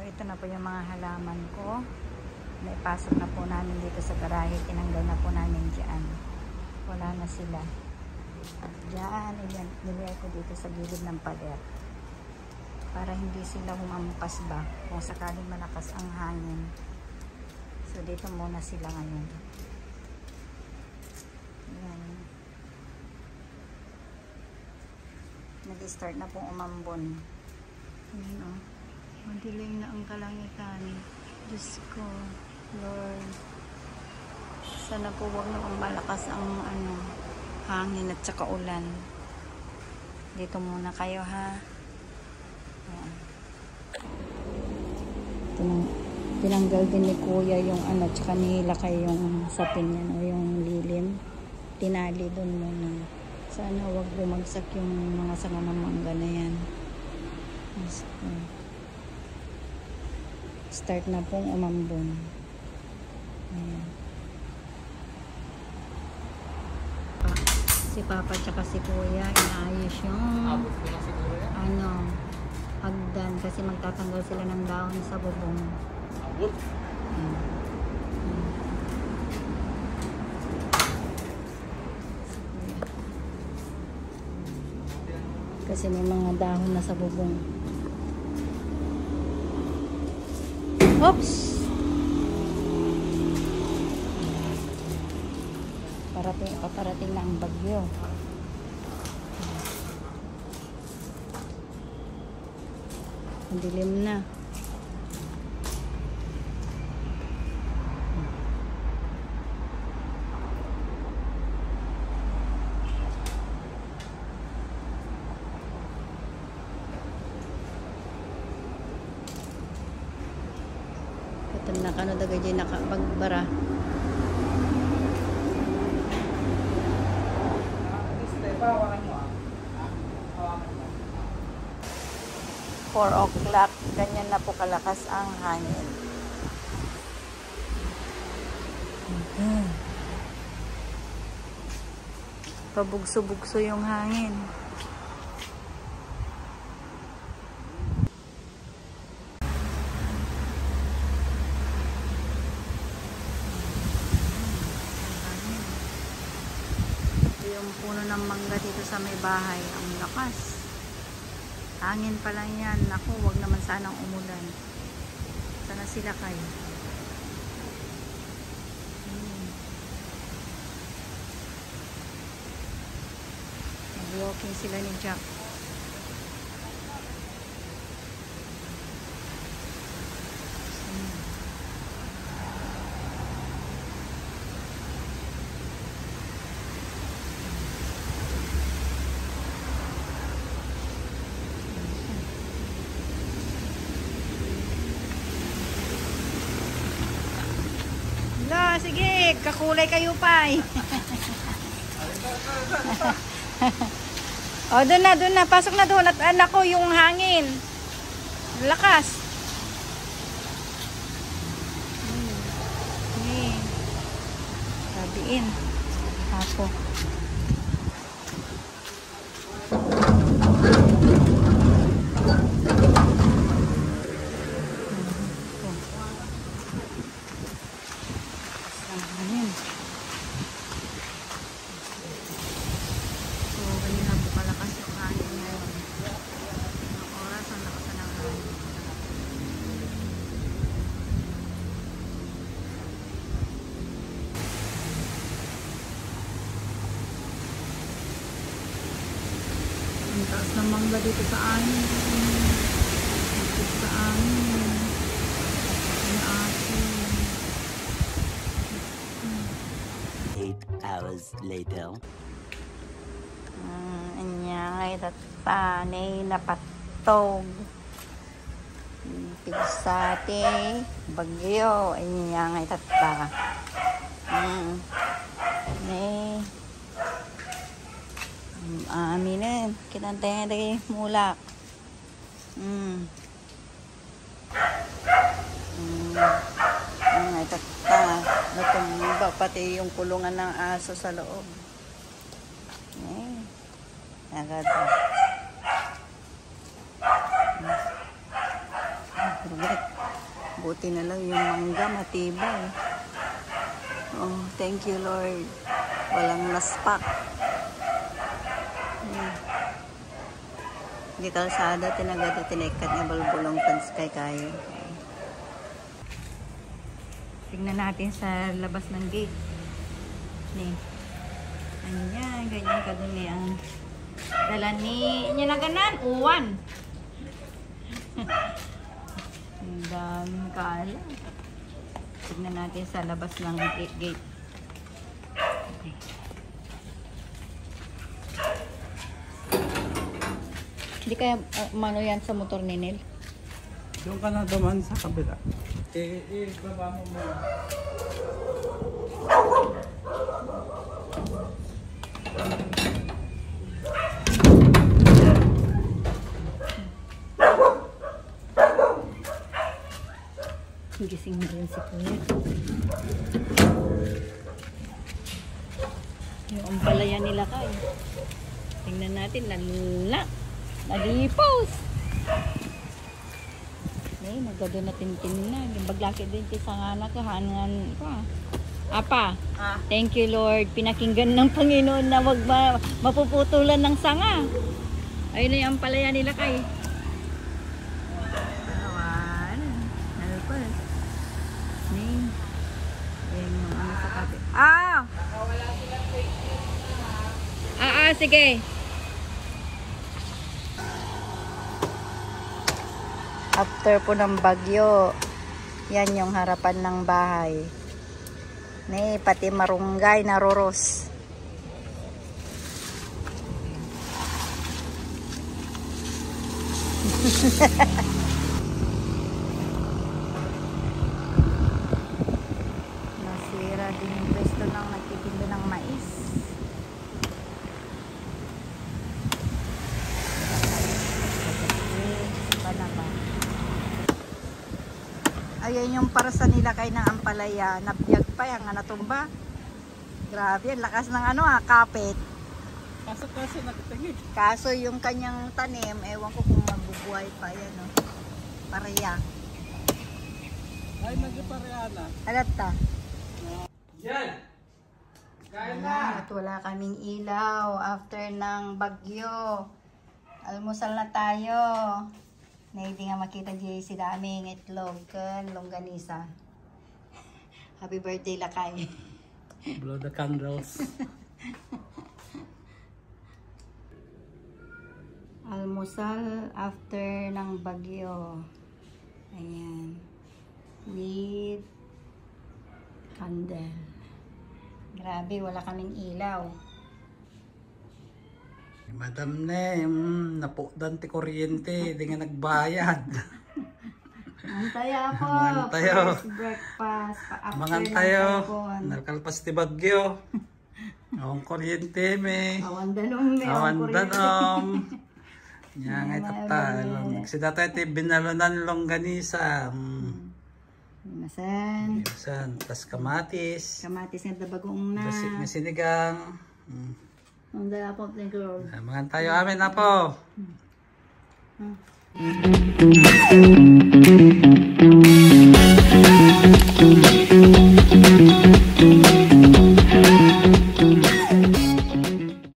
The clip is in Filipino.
ito na po yung mga halaman ko. Naipasok na po namin dito sa garahe. Tinanggal na po namin dyan. Wala na sila. Dyan, nilagay ko dito sa gilid ng pader. Para hindi sila humampas ba kung sakaling malakas ang hangin. So, dito muna sila ngayon. Ayan. Nag-start na pong umambon. Ayan o. Madilim na ang kalangitan. Diyos ko, Lord. Sana po huwag namang malakas ang hangin at saka ulan. Dito muna kayo, ha. Ayan. Tinanggal din ni Kuya yung tsaka nilakay yung sapin yan o yung lilim. Tinali dun muna. Sana huwag bumagsak yung mga sanga ng mangga na yan. Start na pong umambon. Ayan. Si Papa tsaka si Kuya inaayos yung hagdan kasi magtatanggal sila ng dahon sa bubong. Ayan. Kasi may mga dahon na sa bubong. Oops! Paparating na ang bagyo. Ang dilim na. Ito na kanodagay dyan nakabagbara. Four o'clock, ganyan na po kalakas ang hangin. Pabugso-bugso yung hangin. Yung puno ng mangga dito sa may bahay, ang lakas. Hangin pa lang yan. Naku, wag naman sanang umulan. Sana sila kayo. Nag-walking sila ni Jack. Sige, kakulay kayo pa eh. O, doon na. Pasok na doon. At anak ko, yung hangin. Lakas. Sabiin. Apo. Ang taas ng mangga dito sa amin. Dito sa amin. Ang asin. 8 hours later. Anyay, tatanay na patog. Pigsate. Bagyo. Anyay, tata. Aminin. Kinantay na kayo mulak. Ay, tata. Natumba pati yung kulungan ng aso sa loob. Agad. Correct. Buti na lang yung mangga matibay. Oh, thank you Lord. Walang naspak. Di kalsada, tinagada, tinaikat nga balbulong pans kay kayo. Tingnan natin sa labas ng gate. Ni. Ano yan, ganyan ka dun eh. Ang dala ni nilaganan, uwan. Ang daming kala. Tignan natin sa labas ng gate. Okay. Hindi kaya umano yan sa motor ni Nel? Doon ka na duman sa kabila. Baba mo muna. Gising na rin si Kuya. Yung ampalaya nila kay. Tingnan natin, nalipos. Ay, nagado na tintin na. Yung baglaki din sa nga kahangan ko. Apa, thank you Lord. Pinakinggan ng Panginoon na wag mapuputulan ng sanga. Ayun na yung ampalaya nila kay. Sige. After po ng bagyo, yan yung harapan ng bahay. Pati marunggay na roros. Nasira din yung pwesto ng nagtitinda ng mais. Ayan yung parsa nila kay ng ampalaya. Nabiyag pa yan nga natumba. Grabe, ang lakas ng kapit. Kaso nagtagid. Kaso yung kanyang tanim, ewan ko kung magbubuhay pa yan. Pareya. Ay, nagpareha na. Alata. Yan! Kain na! At wala kaming ilaw after ng bagyo. Almusal na tayo. Hindi nga makita dyan si daming itlog kan longganisa. Happy birthday Lakay. Blow the candles. Almusal after ng bagyo. Ayan. With candle. Grabe, wala kaming ilaw. Madam napudan ti kuryente, di nga nagbayad. Mantayo ako. Mantayo. First breakfast. Mantayo. Nakalpas ti bagyo. Awang kuryente me. Awan danom me. Awan danom. Yan nga itata. Sida tayo ti binalunan longganisa. Masan. Masan. Tas kamatis. Kamatis nga dabagong na. Basik na sinigang. Ang dala po, thank you Lord. Mangan tayo amin na po.